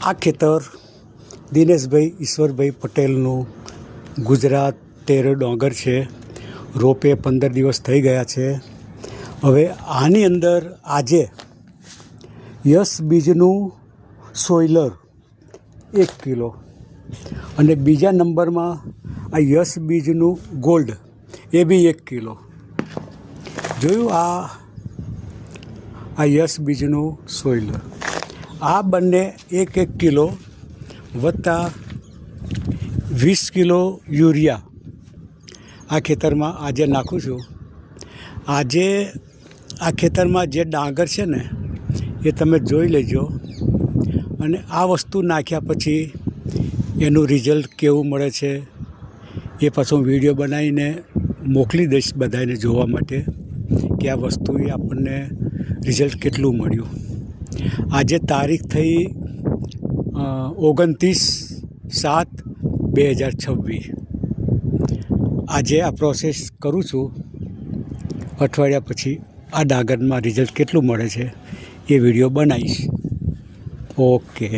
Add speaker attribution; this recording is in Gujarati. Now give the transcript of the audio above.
Speaker 1: આ ખેતર દિનેશભાઈ ઈશ્વરભાઈ પટેલનું ગુજરાત 13 ડોંગર છે. રોપે 15 દિવસ થઈ ગયા છે. હવે આની અંદર આજે યશ બીજનું સોઇલર 1 કિલો અને બીજા નંબરમાં આ યશ બીજનું ગોલ્ડ એ બી 1 કિલો. જોયું આ યશ બીજનું સોઇલર, આ બંને 1 કિલો વત્તા 20 કિલો યુરિયા આ ખેતરમાં આજે નાખું છું. આજે આ ખેતરમાં જે ડાંગર છે ને એ તમે જોઈ લેજો, અને આ વસ્તુ નાખ્યા પછી એનું રિઝલ્ટ કેવું મળે છે એ પાછો વિડીયો બનાવીને મોકલી દઈશ બધાને જોવા માટે કે આ વસ્તુએ આપણને રિઝલ્ટ કેટલું મળ્યું. આજે તારીખ થઈ 29/7/2026. આજે આ પ્રોસેસ કરું છું. અઠવાડિયા પછી આ ડાંગરમાં રિઝલ્ટ કેટલું મળે છે એ વિડીયો બનાવીશ. ઓકે.